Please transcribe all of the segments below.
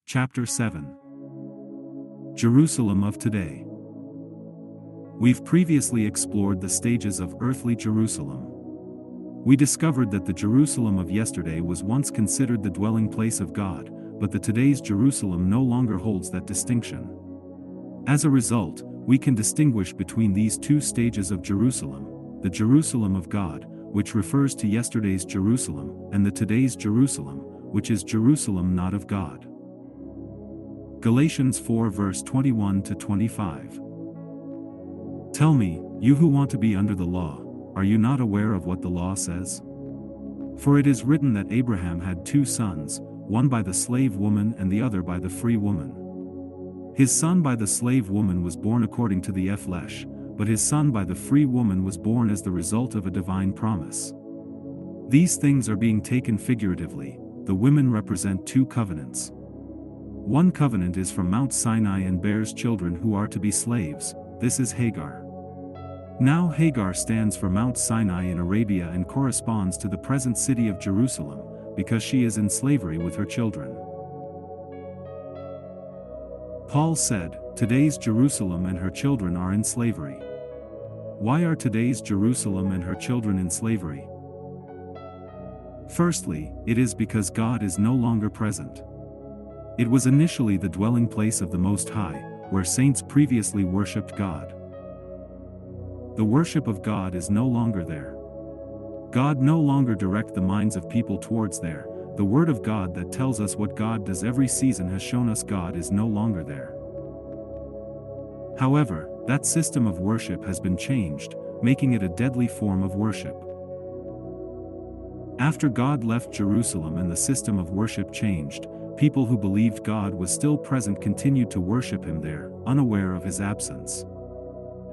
Chapter 7. Jerusalem of Today. We've previously explored the stages of earthly Jerusalem. We discovered that the Jerusalem of yesterday was once considered the dwelling place of God, but that today's Jerusalem no longer holds that distinction. As a result, we can distinguish between these two stages of Jerusalem: the Jerusalem of God, which refers to yesterday's Jerusalem, and the today's Jerusalem, which is Jerusalem not of God. Galatians 4 verse 21 to 25. Tell me, you who want to be under the law, are you not aware of what the law says? For it is written that Abraham had two sons, one by the slave woman and the other by the free woman. His son by the slave woman was born according to the flesh, but his son by the free woman was born as the result of a divine promise. These things are being taken figuratively. The women represent two covenants. One covenant is from Mount Sinai and bears children who are to be slaves. This is Hagar. Now Hagar stands for Mount Sinai in Arabia and corresponds to the present city of Jerusalem, because she is in slavery with her children. Paul said, today's Jerusalem and her children are in slavery. Why are today's Jerusalem and her children in slavery? Firstly, it is because God is no longer present. It was initially the dwelling place of the Most High, where saints previously worshipped God. The worship of God is no longer there. God no longer directs the minds of people towards there. The Word of God that tells us what God does every season has shown us God is no longer there. However, that system of worship has been changed, making it a deadly form of worship. After God left Jerusalem and the system of worship changed, people who believed God was still present continued to worship Him there, unaware of His absence.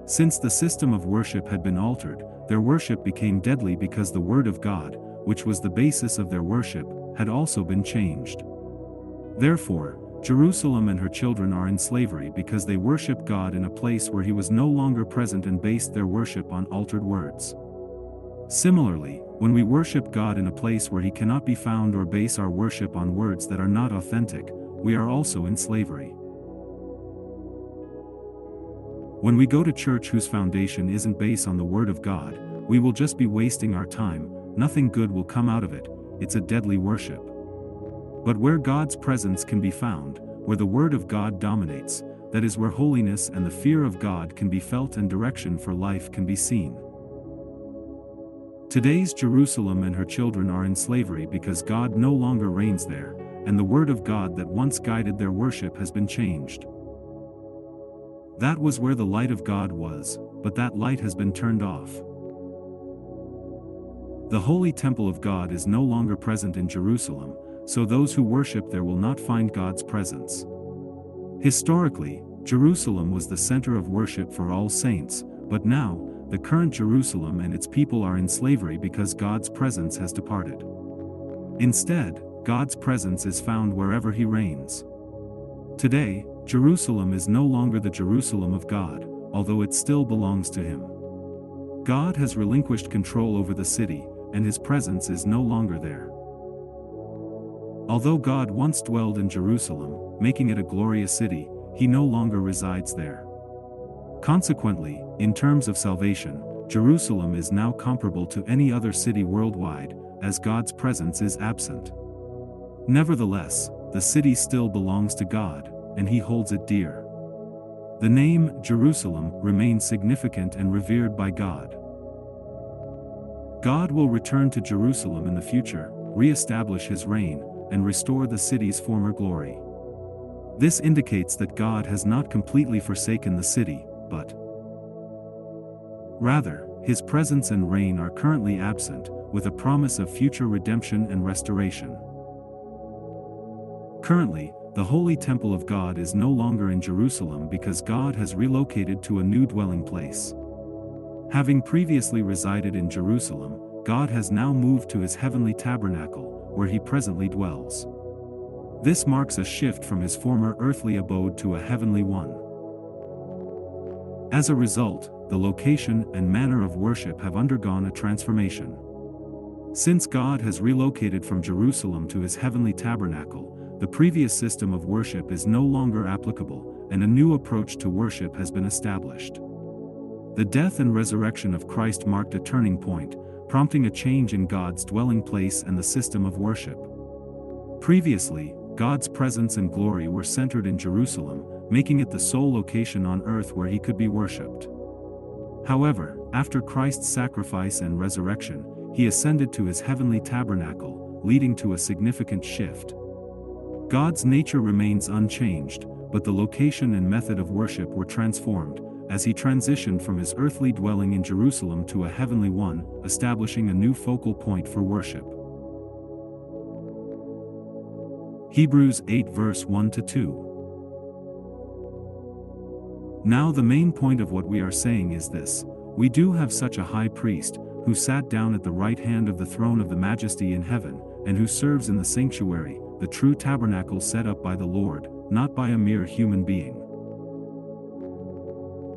Since the system of worship had been altered, their worship became deadly because the Word of God, which was the basis of their worship, had also been changed. Therefore, Jerusalem and her children are in slavery because they worship God in a place where He was no longer present and based their worship on altered words. Similarly, when we worship God in a place where He cannot be found or base our worship on words that are not authentic, we are also in slavery. When we go to church whose foundation isn't based on the Word of God, we will just be wasting our time. Nothing good will come out of it. It's a deadly worship. But where God's presence can be found, where the Word of God dominates, that is where holiness and the fear of God can be felt and direction for life can be seen. Today's Jerusalem and her children are in slavery because God no longer reigns there, and the Word of God that once guided their worship has been changed. That was where the light of God was, but that light has been turned off. The holy temple of God is no longer present in Jerusalem, so those who worship there will not find God's presence. Historically, Jerusalem was the center of worship for all saints, but now, the current Jerusalem and its people are in slavery because God's presence has departed. Instead, God's presence is found wherever He reigns. Today, Jerusalem is no longer the Jerusalem of God, although it still belongs to Him. God has relinquished control over the city, and His presence is no longer there. Although God once dwelled in Jerusalem, making it a glorious city, He no longer resides there. Consequently, in terms of salvation, Jerusalem is now comparable to any other city worldwide, as God's presence is absent. Nevertheless, the city still belongs to God, and He holds it dear. The name, Jerusalem, remains significant and revered by God. God will return to Jerusalem in the future, re-establish His reign, and restore the city's former glory. This indicates that God has not completely forsaken the city, but rather, His presence and reign are currently absent, with a promise of future redemption and restoration. Currently, the holy temple of God is no longer in Jerusalem because God has relocated to a new dwelling place. Having previously resided in Jerusalem, God has now moved to His heavenly tabernacle, where He presently dwells. This marks a shift from His former earthly abode to a heavenly one. As a result, the location and manner of worship have undergone a transformation. Since God has relocated from Jerusalem to His heavenly tabernacle, the previous system of worship is no longer applicable, and a new approach to worship has been established. The death and resurrection of Christ marked a turning point, prompting a change in God's dwelling place and the system of worship. Previously, God's presence and glory were centered in Jerusalem, making it the sole location on earth where he could be worshipped. However, after Christ's sacrifice and resurrection, he ascended to his heavenly tabernacle, leading to a significant shift. God's nature remains unchanged, but the location and method of worship were transformed, as he transitioned from his earthly dwelling in Jerusalem to a heavenly one, establishing a new focal point for worship. Hebrews 8 verse 1-2. Now the main point of what we are saying is this: we do have such a high priest, who sat down at the right hand of the throne of the majesty in heaven, and who serves in the sanctuary, the true tabernacle set up by the Lord, not by a mere human being.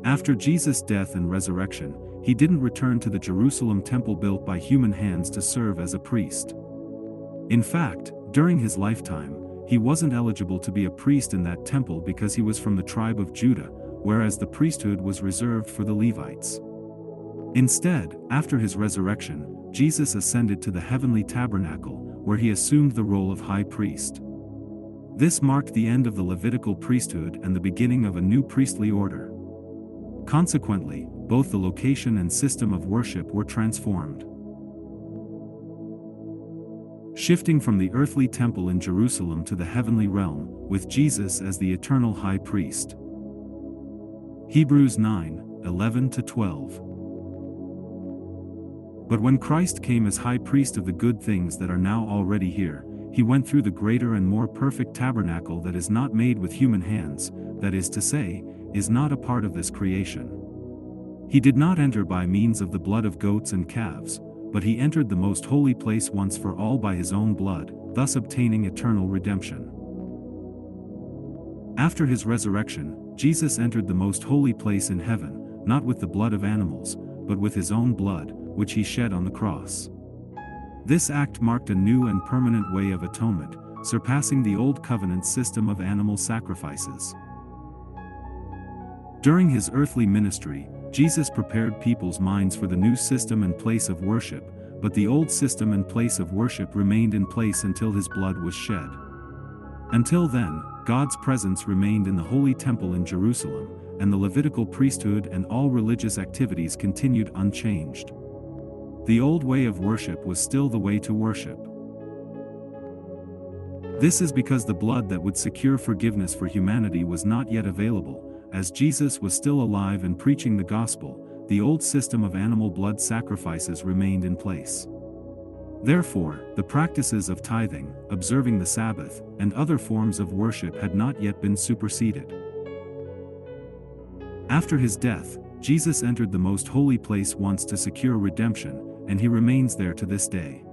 After Jesus' death and resurrection, he didn't return to the Jerusalem temple built by human hands to serve as a priest. In fact, during his lifetime, he wasn't eligible to be a priest in that temple because he was from the tribe of Judah, whereas the priesthood was reserved for the Levites. Instead, after his resurrection, Jesus ascended to the heavenly tabernacle, where he assumed the role of high priest. This marked the end of the Levitical priesthood and the beginning of a new priestly order. Consequently, both the location and system of worship were transformed. Shifting from the earthly temple in Jerusalem to the heavenly realm, with Jesus as the eternal high priest. Hebrews 9:11-12. But when Christ came as high priest of the good things that are now already here, he went through the greater and more perfect tabernacle that is not made with human hands, that is to say, is not a part of this creation. He did not enter by means of the blood of goats and calves, but he entered the most holy place once for all by his own blood, thus obtaining eternal redemption. After his resurrection, Jesus entered the most holy place in heaven, not with the blood of animals, but with his own blood, which he shed on the cross. This act marked a new and permanent way of atonement, surpassing the old covenant system of animal sacrifices. During his earthly ministry, Jesus prepared people's minds for the new system and place of worship, but the old system and place of worship remained in place until his blood was shed. Until then, God's presence remained in the holy temple in Jerusalem, and the Levitical priesthood and all religious activities continued unchanged. The old way of worship was still the way to worship. This is because the blood that would secure forgiveness for humanity was not yet available. As Jesus was still alive and preaching the gospel, the old system of animal blood sacrifices remained in place. Therefore, the practices of tithing, observing the Sabbath, and other forms of worship had not yet been superseded. After his death, Jesus entered the most holy place once to secure redemption, and he remains there to this day.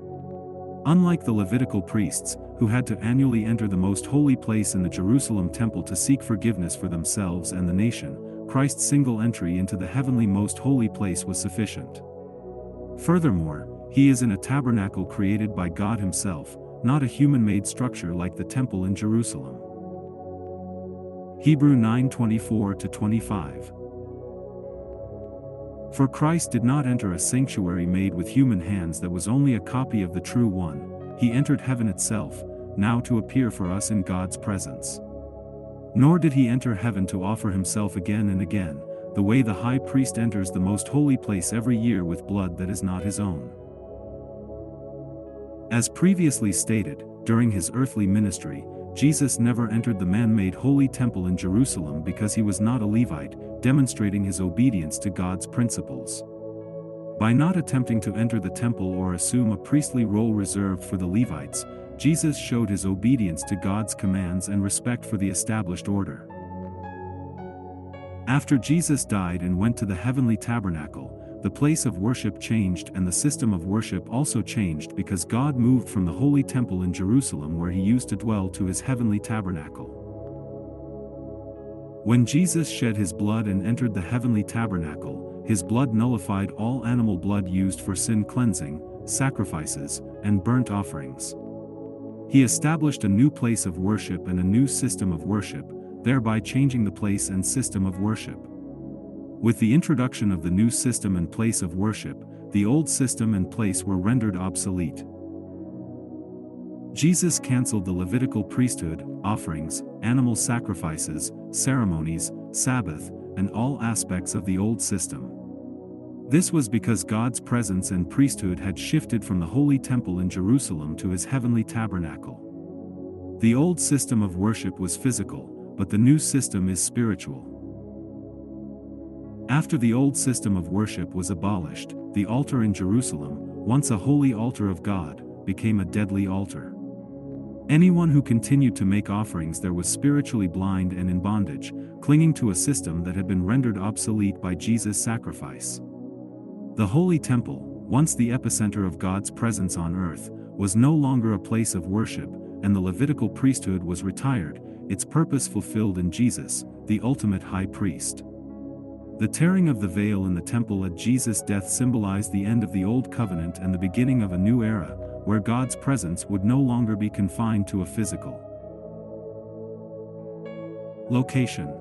Unlike the Levitical priests, who had to annually enter the most holy place in the Jerusalem temple to seek forgiveness for themselves and the nation, Christ's single entry into the heavenly most holy place was sufficient. Furthermore, he is in a tabernacle created by God himself, not a human-made structure like the temple in Jerusalem. Hebrews 9:24-25. For Christ did not enter a sanctuary made with human hands that was only a copy of the true one. He entered heaven itself, now to appear for us in God's presence. Nor did he enter heaven to offer himself again and again, the way the high priest enters the most holy place every year with blood that is not his own. As previously stated, during his earthly ministry, Jesus never entered the man-made holy temple in Jerusalem because he was not a Levite, demonstrating his obedience to God's principles. By not attempting to enter the temple or assume a priestly role reserved for the Levites, Jesus showed his obedience to God's commands and respect for the established order. After Jesus died and went to the heavenly tabernacle, the place of worship changed and the system of worship also changed because God moved from the holy temple in Jerusalem where he used to dwell to his heavenly tabernacle. When Jesus shed his blood and entered the heavenly tabernacle, his blood nullified all animal blood used for sin cleansing, sacrifices, and burnt offerings. He established a new place of worship and a new system of worship, thereby changing the place and system of worship. With the introduction of the new system and place of worship, the old system and place were rendered obsolete. Jesus canceled the Levitical priesthood, offerings, animal sacrifices, ceremonies, Sabbath, and all aspects of the old system. This was because God's presence and priesthood had shifted from the holy temple in Jerusalem to his heavenly tabernacle. The old system of worship was physical, but the new system is spiritual. After the old system of worship was abolished, the altar in Jerusalem, once a holy altar of God, became a deadly altar. Anyone who continued to make offerings there was spiritually blind and in bondage, clinging to a system that had been rendered obsolete by Jesus' sacrifice. The Holy Temple, once the epicenter of God's presence on earth, was no longer a place of worship, and the Levitical priesthood was retired, its purpose fulfilled in Jesus, the ultimate high priest. The tearing of the veil in the temple at Jesus' death symbolized the end of the Old Covenant and the beginning of a new era, where God's presence would no longer be confined to a physical location.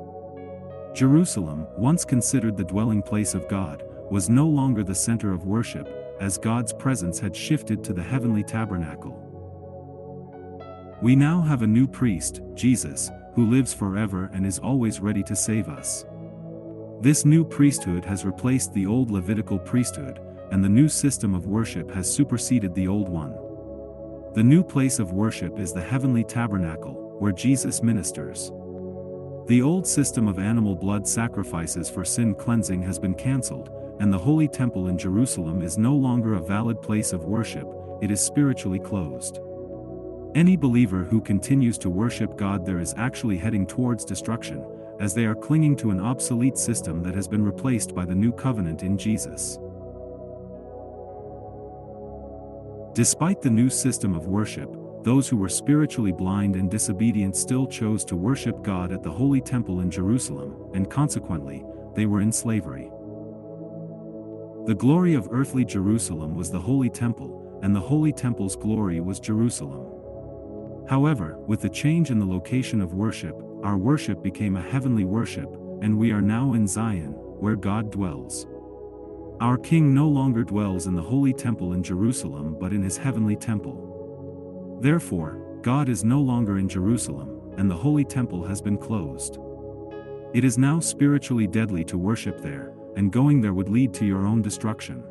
Jerusalem, once considered the dwelling place of God, was no longer the center of worship, as God's presence had shifted to the heavenly tabernacle. We now have a new priest, Jesus, who lives forever and is always ready to save us. This new priesthood has replaced the old Levitical priesthood, and the new system of worship has superseded the old one. The new place of worship is the heavenly tabernacle, where Jesus ministers. The old system of animal blood sacrifices for sin cleansing has been cancelled, and the Holy Temple in Jerusalem is no longer a valid place of worship, it is spiritually closed. Any believer who continues to worship God there is actually heading towards destruction, as they are clinging to an obsolete system that has been replaced by the new covenant in Jesus. Despite the new system of worship, those who were spiritually blind and disobedient still chose to worship God at the Holy Temple in Jerusalem, and consequently, they were in slavery. The glory of earthly Jerusalem was the Holy Temple, and the Holy Temple's glory was Jerusalem. However, with the change in the location of worship, our worship became a heavenly worship, and we are now in Zion, where God dwells. Our King no longer dwells in the Holy Temple in Jerusalem but in his heavenly temple. Therefore, God is no longer in Jerusalem, and the Holy Temple has been closed. It is now spiritually deadly to worship there, and going there would lead to your own destruction.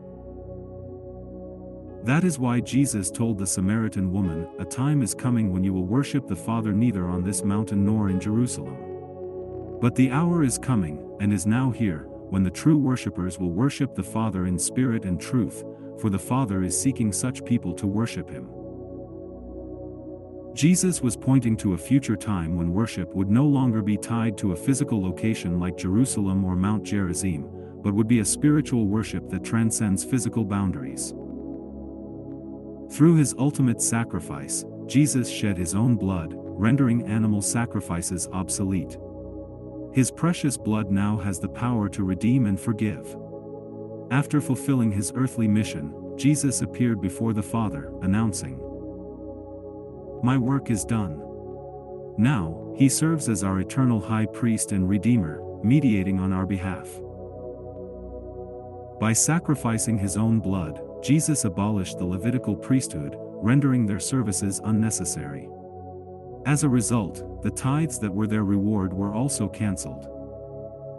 That is why Jesus told the Samaritan woman, "A time is coming when you will worship the Father neither on this mountain nor in Jerusalem. But the hour is coming, and is now here, when the true worshippers will worship the Father in spirit and truth, for the Father is seeking such people to worship him." Jesus was pointing to a future time when worship would no longer be tied to a physical location like Jerusalem or Mount Gerizim, but would be a spiritual worship that transcends physical boundaries. Through his ultimate sacrifice, Jesus shed his own blood, rendering animal sacrifices obsolete. His precious blood now has the power to redeem and forgive. After fulfilling his earthly mission, Jesus appeared before the Father, announcing, "My work is done." Now, he serves as our eternal high priest and redeemer, mediating on our behalf. By sacrificing his own blood, Jesus abolished the Levitical priesthood, rendering their services unnecessary. As a result, the tithes that were their reward were also cancelled.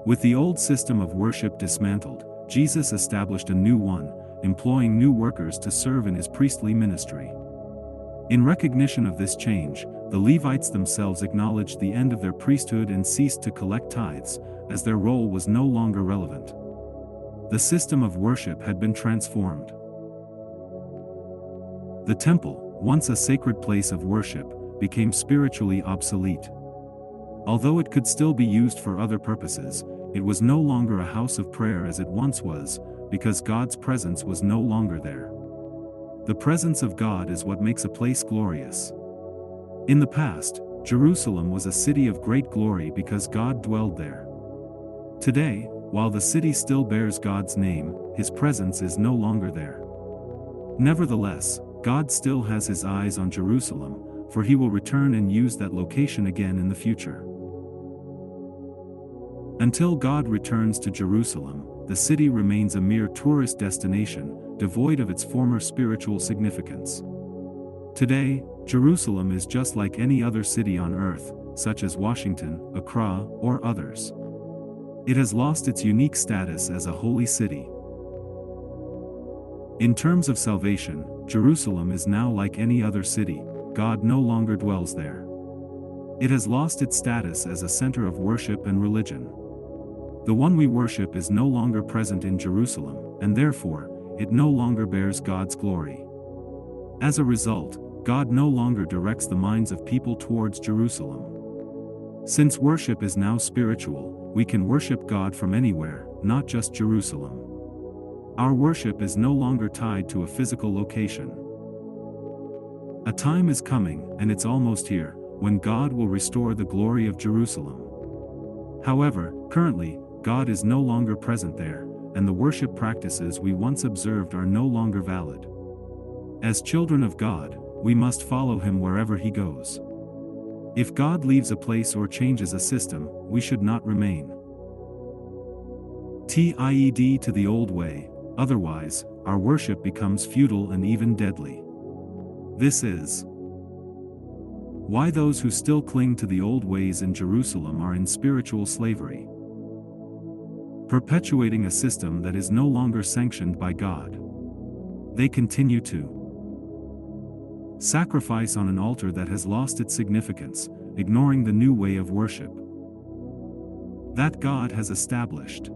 With the old system of worship dismantled, Jesus established a new one, employing new workers to serve in his priestly ministry. In recognition of this change, the Levites themselves acknowledged the end of their priesthood and ceased to collect tithes, as their role was no longer relevant. The system of worship had been transformed. The temple, once a sacred place of worship, became spiritually obsolete. Although it could still be used for other purposes, it was no longer a house of prayer as it once was, because God's presence was no longer there. The presence of God is what makes a place glorious. In the past, Jerusalem was a city of great glory because God dwelled there. Today, while the city still bears God's name, his presence is no longer there. Nevertheless, God still has his eyes on Jerusalem, for he will return and use that location again in the future. Until God returns to Jerusalem, the city remains a mere tourist destination, devoid of its former spiritual significance. Today, Jerusalem is just like any other city on earth, such as Washington, Accra, or others. It has lost its unique status as a holy city. In terms of salvation, Jerusalem is now like any other city. God no longer dwells there. It has lost its status as a center of worship and religion. The one we worship is no longer present in Jerusalem, and therefore, it no longer bears God's glory. As a result, God no longer directs the minds of people towards Jerusalem. Since worship is now spiritual, we can worship God from anywhere, not just Jerusalem. Our worship is no longer tied to a physical location. A time is coming, and it's almost here, when God will restore the glory of Jerusalem. However, currently, God is no longer present there, and the worship practices we once observed are no longer valid. As children of God, we must follow him wherever he goes. If God leaves a place or changes a system, we should not remain tied to the old way, otherwise, our worship becomes futile and even deadly. This is why those who still cling to the old ways in Jerusalem are in spiritual slavery, perpetuating a system that is no longer sanctioned by God. They continue to sacrifice on an altar that has lost its significance, ignoring the new way of worship that God has established.